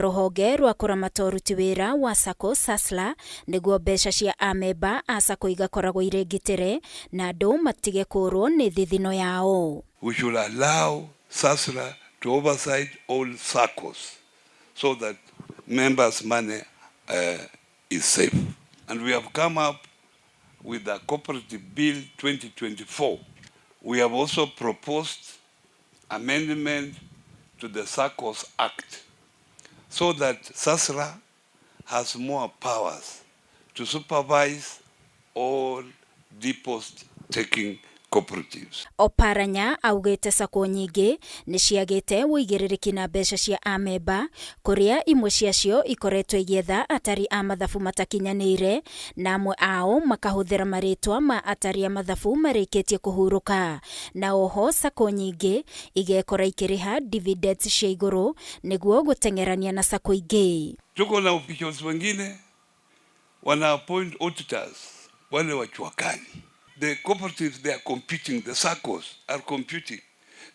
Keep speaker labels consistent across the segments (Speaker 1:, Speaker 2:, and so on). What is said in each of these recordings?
Speaker 1: Ruhonge rwa kuramata uruti wira wa SACCO SASLA niguo mbeca cia amemba a SACCO igakoragwo irengitire na andu matige kurwo ni thithino yao.
Speaker 2: We should allow SASLA to oversight all SACCOs so that members' money is safe. And we have come up with the Cooperative Bill 2024. We have also proposed amendment to the SACCOs Act so that SASLA has more powers to supervise all deposit-taking cooperatives.
Speaker 1: Oparanya augete SACCO nyingi ni ciagite uigiririki na mbeca cia amemba kuria imwe ciacio ikoretwo igietha atari a mathabu matakinyanire na amwe ao makahuthira maritwa ma atari a mathabu marikitie kuhuruka na oho SACCO nyingi igekora ikiriha dividends cia iguru niguo gutengerania na SACCO ingi.
Speaker 2: Tuko na officials wengine wana appoint auditors wale wachuakani. The cooperatives, they are competing, the SACCOs are competing.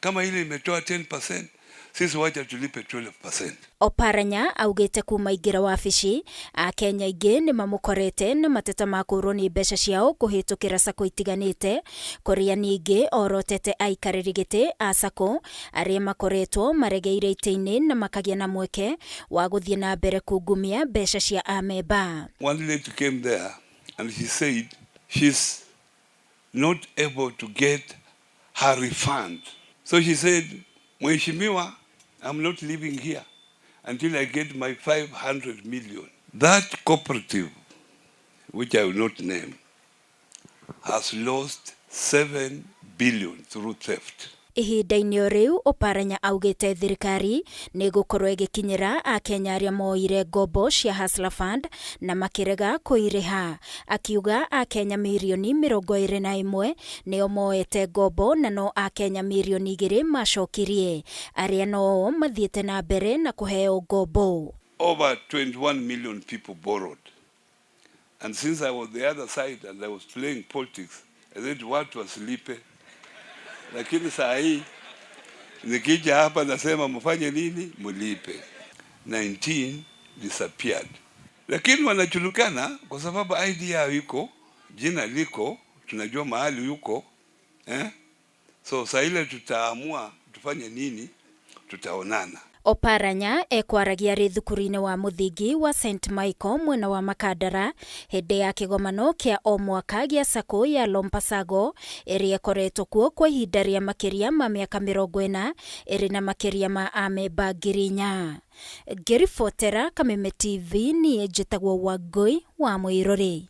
Speaker 2: Kama ile imetoa 10%, sisi wacha tulipe 12%.
Speaker 1: Oparanya augete kuma igira wabici a Kenya ingi ni mamukorete na mateta makurwo ni mbeca ciao kuhitukira SACCO itiganite kuria ningi orotete aikariri giti a SACCO aria makoretwo maregeire ite-ini na makagia na mweke wa guthie na mbere kungumia mbeca cia amemba.
Speaker 2: One lady came there and she said she's not able to get her refund. So she said, Mheshimiwa, I'm not living here until I get my 500 million. That cooperative, which I will not name, has lost 7 billion through theft.
Speaker 1: Ihinda-ini riu Oparanya augete thirikari ni gukorwo igikinyira a Kenya aria moire ngombo cia Hustler Fund na makirega kuiriha. Akiuga a Kenya milioni 21 nio moete ngombo na no a Kenya milioni 2 macokirie aria no mathiete na mbere na kuheo ngombo.
Speaker 2: Over 21 million people borrowed. And since I was the other side and I was playing politics, I said watu wasilipe. Lakini saa hii nikija hapa nasema mfanye nini? Mlipe. 19 disappeared. Lakini wanajulikana kwa sababu ID yao iko, jina liko, tunajua mahali yuko. So saa ile tutaamua tufanye nini, tutaonana.
Speaker 1: Oparanya ekwaragia ri thukuru-ini wa muthingi wa St Michael mwena wa Makadara hindi ya kigomano kia o mwaka gia SACCO ya Lompasago iria ikoretwo kuo kwa ihinda ria makiria ma miaka 40 iri na makiria ma amemba 4,000. Ngiribotera Kameme TV ni njitagwo Wangui wa Mwiruri.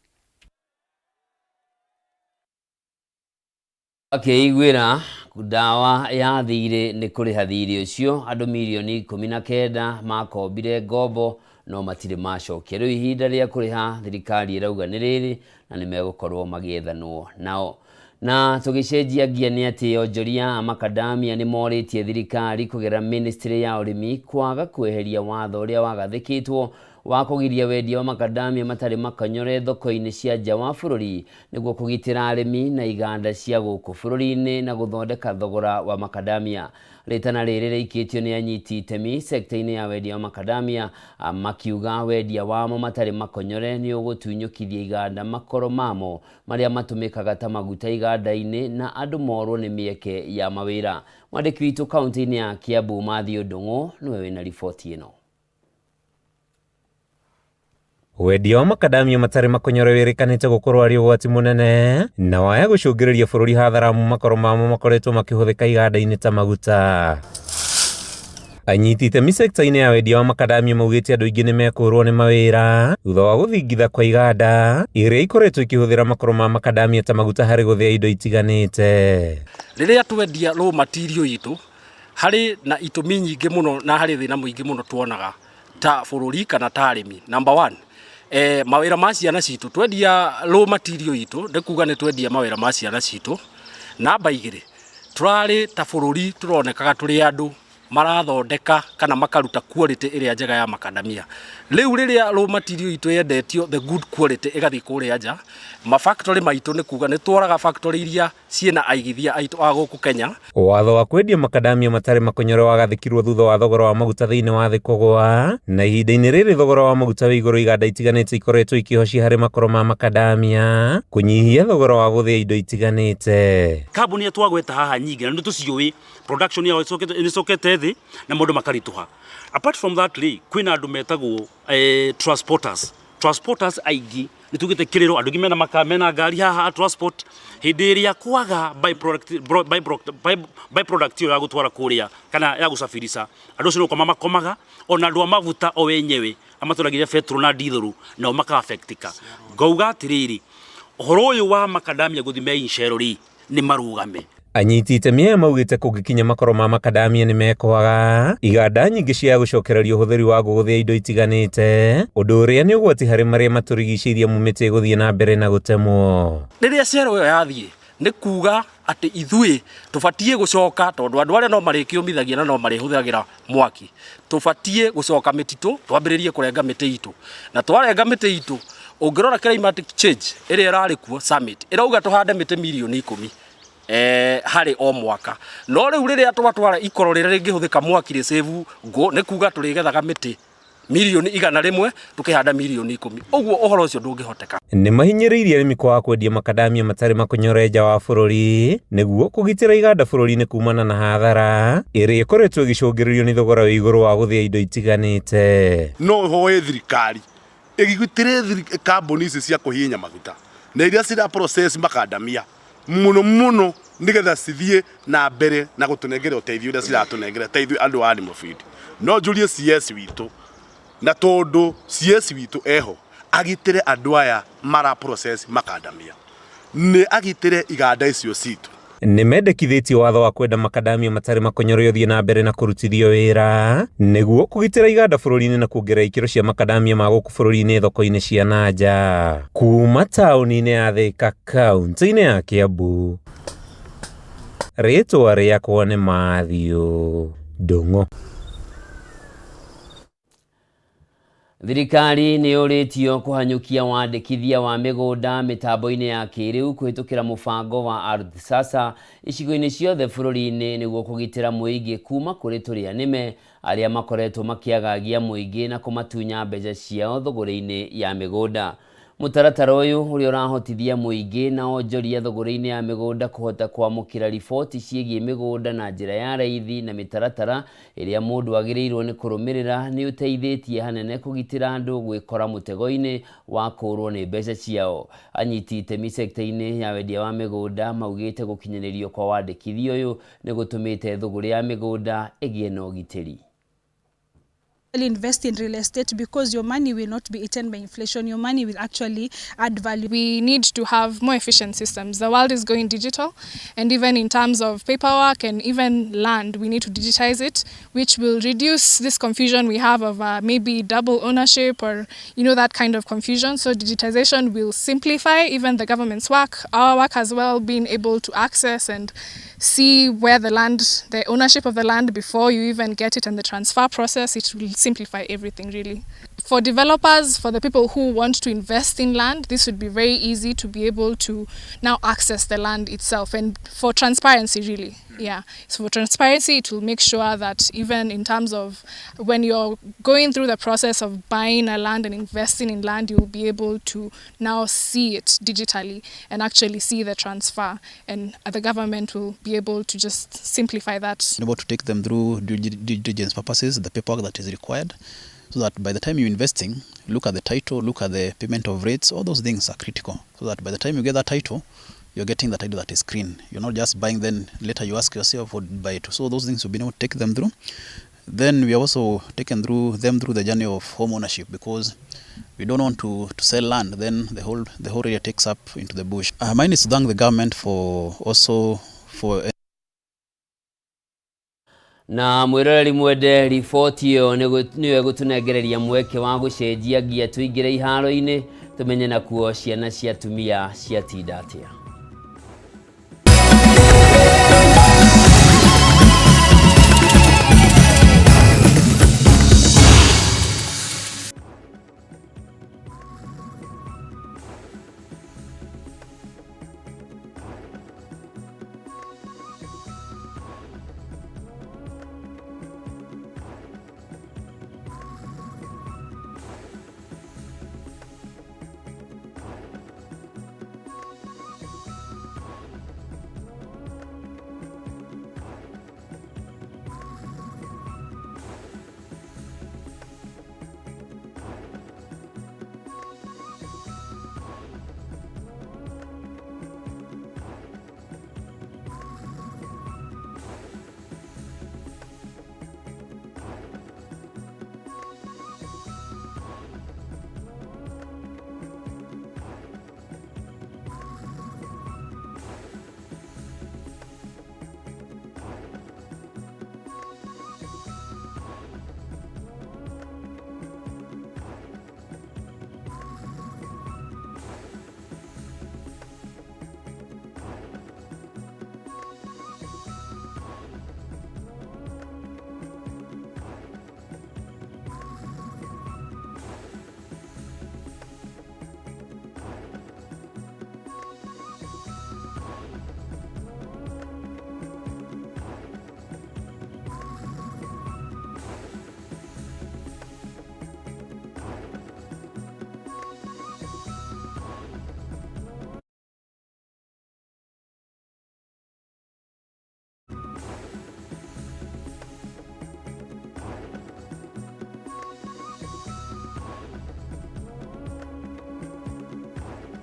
Speaker 3: Igwira dawa ya thiri ni kuriha thiri ucio andu milioni 19 makombire ngombo no matire macokia. Riu ihinda ria kuriha thirikari irauga ni riri na ni megukorwo magiethanwo nao. Na tugicenjia ngia ni ati onjoria Makadamia ni moritie thirikari kugera ministry ya urimi kwaga kweheria watho uria wagathikitwo wa kugiria wendia wa Makadamia matari makanyore thoko-ini cia nja wa bururi niguo kugitira arimi na iganda cia guku bururi-ini na guthondeka thogora wa Makadamia. Ritana riri rikitio ni anyiti itemi sekta-ini ya wendia wa Makadamia makiuga wendia wamo matari makonyore ni ugutunyukithia iganda makoro mamo maria matumikaga ta maguta iganda-ini na andu morwo ni mieke ya mawira. Mwandiki witu kaunti-ini ya Kiambu Mathew Ndung'u niwe wina riboti ino.
Speaker 4: Wendia wa Makadamia matari makonyore wirikanite gukorwo ari ugwati munene na waya gucungiriria bururi hatharamu makoro mamo makoretwo makihuthika iganda-ini ta maguta. Anyiti itemi sekta-ini ya wendia wa Makadamia maugite andu ingi ni mekurwo ni mawira thutha wa guthingitha kwa iganda iria ikoretwo ikihuthira makoro ma Makadamia ta maguta hari guthia indo itiganite.
Speaker 5: Riria twendia raw material itu hari na itumi nyingi muno na hari thina muingi muno tuonaga ta bururi kana ta arimi. Number 1, mawira ma ciana citu twendia raw material itu ndikuga ni twendia mawira ma ciana citu. Namba 2, turari ta bururi turonekaga turi andu marathondeka kana makaruta quality ĩrĩa njega ya macadamia. Rĩu rĩrĩa raw material itũ yendetio the good quality ĩgathiĩ kũrĩa nja, mafactory maitũ nĩ kuga nĩ twaraga factory iria ciĩna aigithia aitũ a gũkũ Kenya.
Speaker 4: Watho wa kwendia macadamia matarĩ makonyore wagathĩkirwo thutha wa thogora wa maguta thĩinĩ wa thĩ kũgũa, na ihinda-inĩ rĩrĩ thogora wa maguta wĩ igũrũ, iganda itiganĩte ikoretwo ikĩhocia harĩ makoro ma macadamia kũnyihia thogora wa gũthĩa indo itiganĩte.
Speaker 6: Kambuni twagweta haha nyingĩ na nĩ tũciũĩ production yao ĩcokete thĩ na maũndũ makarituha. Apart from that, kwĩna andũ metagwo transporters aingĩ nĩ tugĩte kĩrĩro andũ ngĩ mena ngari haha transport hĩndĩ ĩrĩa kwaga byproduct ya gũtwara kũrĩa kana ya gũsafirisha andũ ũcio nĩkoma makomaga, ona andũ a maguta o wenyewe amatũragĩria petrol na diesel nao maka-affectika. Ngauga atĩrĩrĩ, ũhoro ũyũ wa macadamia gũthiĩ meincerori nĩ marũgame.
Speaker 4: Anyiti itemi aya maugĩte kũngĩkinya makoro ma macadamia nĩ mekwaga, iganda nyingĩ cia gũcokereria ũhũthĩri wa gũthĩa indo itiganĩte, ũndũ ũrĩa nĩ ũgwati harĩ marĩa matũrigicĩirie mu mĩtĩ gũthiĩ na mbere na gũtemwo.
Speaker 5: Rĩrĩa cero ĩyo yathiĩ nĩ kuga atĩ ithuĩ tũbatiĩ gũcoka, tondũ andũ arĩa no marĩkĩũmithagia na no marĩhũthagĩra mwaki, tũbatiĩ gũcoka mĩtitũ twambĩrĩrie kũrenga mĩtĩ itũ, na twarenga mĩtĩ itũ ũngĩrora climatic change ĩrĩa ĩrarĩ kuo summit ĩrauga tũhande mĩtĩ milioni 10 harĩ o mwaka. No rĩu rĩrĩa twatwara ikoro rĩrĩa rĩngĩhũthĩka mwaki rĩ save ngo nĩ kuga tũrĩgethaga mĩtĩ milioni 100 tukihanda milioni 10. Ũguo ũhoro ũcio ndũngĩhoteka.
Speaker 4: Nĩ mahinyĩrĩirie arĩmi kwaga kwendia macadamia matarĩ makonyore nja wa bũrũri nĩguo kũgitĩra iganda bũrũri-inĩ kumana na hathara ĩrĩa ĩkoretwo ĩgĩcũngĩrĩrio nĩ thogora wĩ igũrũ wa gũthĩa indo itiganĩte.
Speaker 7: No hoe thirikari ĩgitĩre kambuni ici cia kũhihinya maguta na iria cira process macadamia muno nigetha cithie na mbere na gũtũnengera ũteithio ũrĩa ciratũnengera teithio andũ a animal feed. No njurie CS witũ na tondũ CS witũ eho agitĩre andũ aya mara process macadamia, nĩ agitĩre iganda icio citũ.
Speaker 4: Nĩ mendekithĩtie watho wa kwenda macadamia matarĩ makonyore ũthiĩ na mbere na kũrutithio wĩra nĩguo kũgitĩra iganda bũrũri-inĩ na kuongerera ikĩro cia macadamia ma gũkũ bũrũri-inĩ thoko-inĩ cia nanja. Kuma taũni-inĩ ya Thika, kaunti-inĩ ya Kiambu, rĩtwa rĩakwa nĩ Mathiũ Ndung'u.
Speaker 3: Thirikari nĩ yũrĩtio kũhanyũkia wandĩkithia wa mĩgũnda mĩtambo-inĩ ya kĩrĩu kũhĩtũkĩra mũbango wa Ardhi Sasa icigo-inĩ ciothe bũrũri-inĩ nĩguo kũgitĩra mũingĩ kuma kũrĩ tũrĩa nĩme arĩa makoretwo makĩagagia mũingĩ na kũmatunya mbeca ciao thogora-inĩ ya mĩgũnda. Mũtaratara ũyũ ũrĩa ũrahotithia mũingĩ na onjoria thogora-inĩ ya mĩgũnda kũhota kwamũkĩra riboti ciĩgiĩ mĩgũnda na njĩra ya raithi na mĩtaratara ĩrĩa mũndũ agĩrĩirwo nĩ kũrũmĩrĩra nĩ ũteithĩtie hanene kũgitĩra andũ gwĩkora mũtego-inĩ wa kũrwo nĩ mbeca ciao. Anyiti itemi sekta-inĩ ya wendia wa mĩgũnda maugĩte gũkinyanĩrio kwa wandĩkithia ũyũ nĩ gũtũmĩte thogora ya mĩgũnda ĩgĩe na ũgitĩri.
Speaker 8: Invest in real estate because your money will not be eaten by inflation. Your money will actually add value.
Speaker 9: We need to have more efficient systems. The world is going digital, and even in terms of paperwork and even land, we need to digitize it, which will reduce this confusion we have of maybe double ownership or that kind of confusion. So digitization will simplify even the government's work, our work as well, being able to access and see where the ownership of the land before you even get it, and the transfer process. It will simplify everything really. For developers, for the people who want to invest in land, this would be very easy to be able to now access the land itself, and for transparency really. Yeah, so for transparency, it will make sure that even in terms of when you're going through the process of buying a land and investing in land, you'll be able to now see it digitally and actually see the transfer, and the government will be able to just simplify that.
Speaker 10: Able to take them through due diligence purposes, the paperwork that is required, so that by the time you're investing, look at the title, look at the payment of rates, all those things are critical, so that by the time you get that title, you're getting the title that is clean. You're not just buying, then later you ask yourself what to buy it. So those things you've been able to take them through. Then we have also taken through the journey of home ownership, because we don't want to sell land, then the whole area takes up into the bush. Mine is to thank the government for
Speaker 3: na mwiroreri mwende riboti iyo niwe gutunengereria mweke wa gucenjia ngia tuingire iharo-ini tumenye na kuo ciana cia tumia cia tinda atia.